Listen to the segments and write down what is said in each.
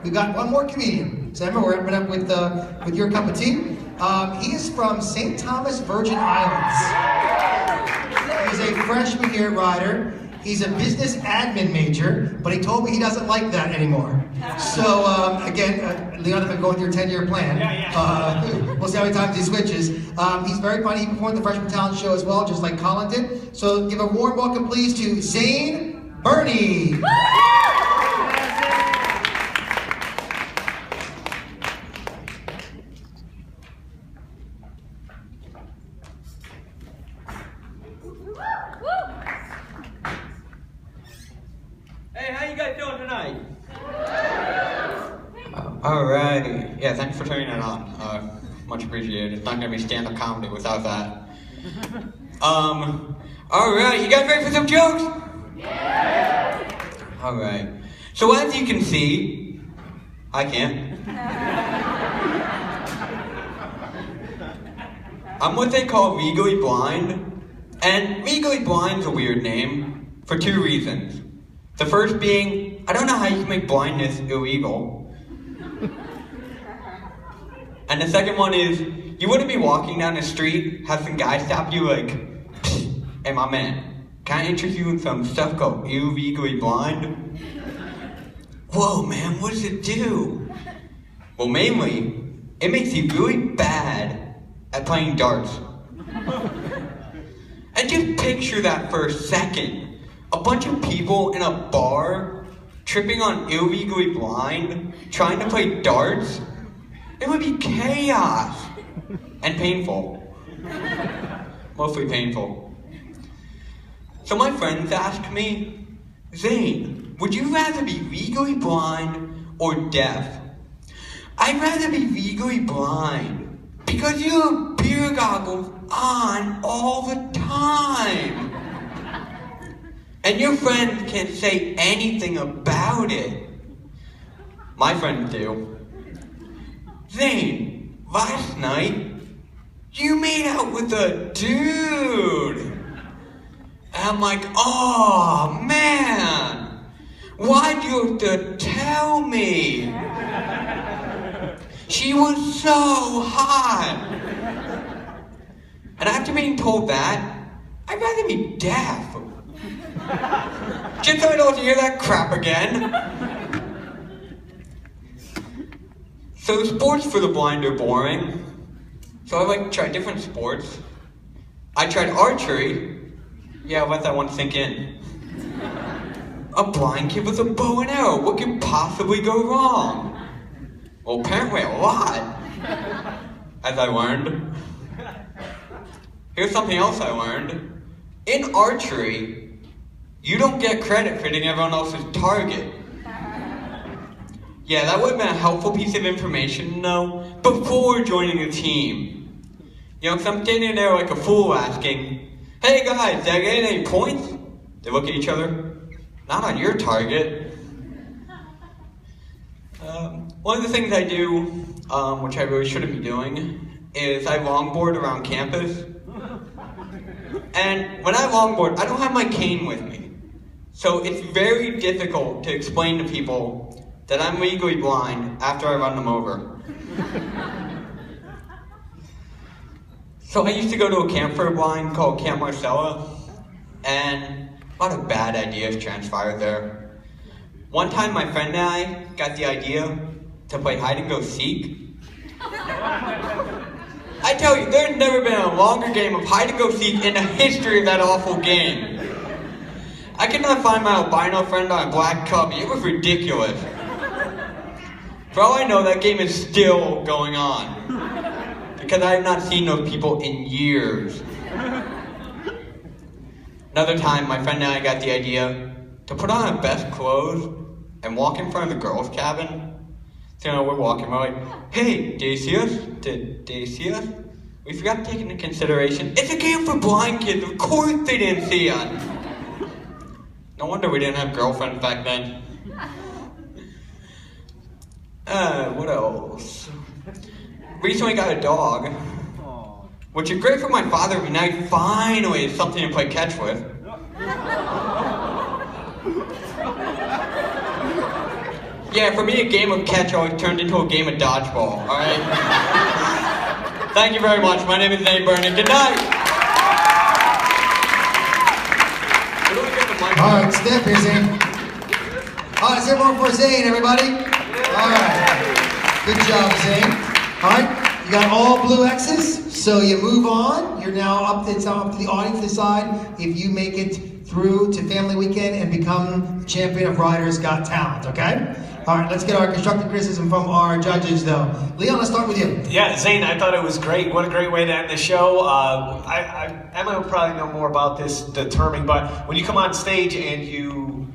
we got one more comedian. So remember, we're wrapping up with your cup of tea. He is from St. Thomas, Virgin Islands. He's a freshman here at Rider. He's a business admin major, but he told me he doesn't like that anymore. So again, Leon, I've been going through your 10-year plan. We'll see how many times he switches. He's very funny. He performed the Freshman Talent Show as well, just like Colin did. So give a warm welcome, please, to Zane Birnie. Hey, how you guys doing tonight? Alright. Yeah, thanks for turning it on. Much appreciated. It's not gonna be stand-up comedy without that. Alright, you guys ready for some jokes? Yeah! Alright. So as you can see, I can't. I'm what they call legally blind. And legally blind's a weird name for two reasons. The first being, I don't know how you can make blindness illegal. And the second one is, you wouldn't be walking down the street, have some guy stop you like, hey my man, can I interest you in some stuff called illegally blind? Whoa man, what does it do? Well mainly, it makes you really bad at playing darts. And just picture that for a second. A bunch of people in a bar, tripping on illegally blind, trying to play darts. It would be chaos and painful. Mostly painful. So my friends asked me, Zane, would you rather be legally blind or deaf? I'd rather be legally blind because you have beer goggles on all the time. And your friends can't say anything about it. My friends do. Zane, last night, you made out with a dude. And I'm like, oh man, why'd you have to tell me? She was so hot. And after being told that, I'd rather be deaf. Just so I don't have to hear that crap again. So sports for the blind are boring. So I like to try different sports. I tried archery. Yeah, let that one sink in. A blind kid with a bow and arrow. What could possibly go wrong? Well, apparently a lot. As I learned. Here's something else I learned. In archery, you don't get credit for hitting everyone else's target. Yeah, that would have been a helpful piece of information to know before joining a team. You know, because I'm standing there like a fool asking, hey guys, did I get any points? They look at each other, not on your target. One of the things I do, which I really shouldn't be doing, is I longboard around campus. And when I longboard, I don't have my cane with me. So it's very difficult to explain to people that I'm legally blind after I run them over. So I used to go to a camp for the blind called Camp Marcella, and a lot of bad ideas transpired there. One time my friend and I got the idea to play hide and go seek. I tell you, there's never been a longer game of hide and go seek in the history of that awful game. I could not find my albino friend on a black cubby. It was ridiculous. For all I know, that game is still going on. Because I have not seen those people in years. Another time, my friend and I got the idea to put on our best clothes and walk in front of the girls' cabin. So, you know, we're walking, we're like, hey, do you see us? Did you see us? We forgot to take into consideration, it's a game for blind kids, of course they didn't see us. No wonder we didn't have girlfriends back then. What else? Recently got a dog, which is great for my father, but now he finally has something to play catch with. Yeah, for me, a game of catch always turned into a game of dodgeball, all right? Thank you very much. My name is Zane Birnie. Good night. All right, step here, Zane. All right, let's hear more for Zane, everybody. All right. Good job, Zane. All right, you got all blue X's, so you move on. You're now up to the audience to decide if you make it through to Family Weekend and become champion of Riders Got Talent, okay? All right, let's get our constructive criticism from our judges, though. Leon, let's start with you. Yeah, Zane, I thought it was great. What a great way to end the show. Emma will probably know more about this, the terming, but when you come on stage and you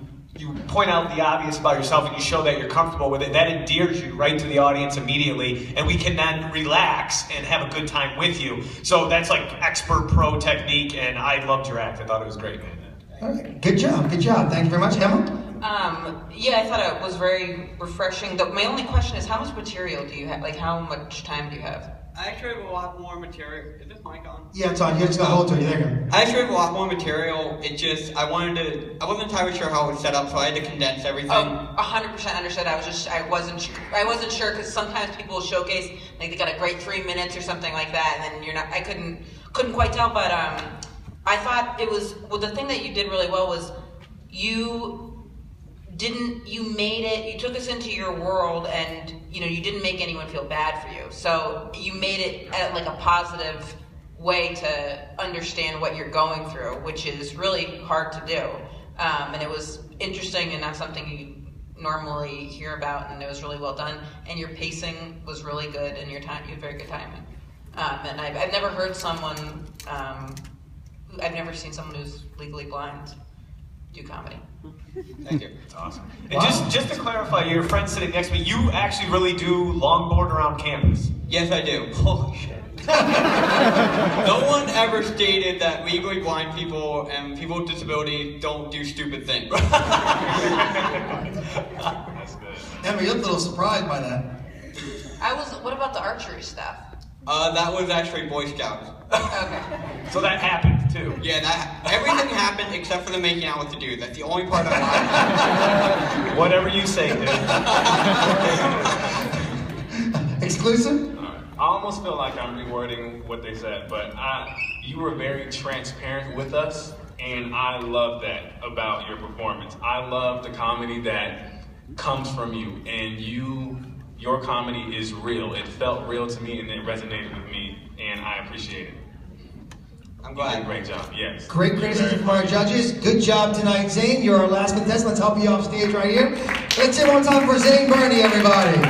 point out the obvious about yourself and you show that you're comfortable with it, that endears you right to the audience immediately, and we can then relax and have a good time with you. So that's like expert pro technique, and I loved your act. I thought it was great, man. All right, good job, good job. Thank you very much. Emma? Yeah, I thought it was very refreshing. My only question is, how much material do you have? Like, how much time do you have? I actually have a lot more material. Is this mic on? Yeah, it's on. You're just going to hold to it. There you go. I actually have a lot more material. It just, I wasn't entirely sure how it was set up, so I had to condense everything. Oh, 100% understood. I wasn't sure because sometimes people will showcase, like they got a great 3 minutes or something like that, and then I couldn't quite tell, but I thought it was, well, the thing that you did really well was you made it, you took us into your world, and you didn't make anyone feel bad for you. So you made it like a positive way to understand what you're going through, which is really hard to do. And it was interesting and not something you normally hear about, and it was really well done. And your pacing was really good, and you had very good timing. And I've never heard someone, I've never seen someone who's legally blind do comedy. Thank you. That's awesome. And just to clarify, your friend sitting next to me, you actually really do longboard around campus? Yes, I do. Holy shit. No one ever stated that legally blind people and people with disabilities don't do stupid things. That's good. Emma, you're a little surprised by that. What about the archery stuff? That was actually Boy Scouts. Okay. So that happened too? Yeah, everything happened except for the making out with the dude. That's the only part I lied. Whatever you say, dude. Exclusive? I almost feel like I'm rewording what they said, but you were very transparent with us, and I love that about your performance. I love the comedy that comes from you, and your comedy is real. It felt real to me, and it resonated with me, and I appreciate it. I'm glad. You did a great job, yes. Great criticism from our judges. Good job tonight, Zane. You're our last contestant. Let's help you off stage right here. Let's hear one time for Zane Birnie, everybody.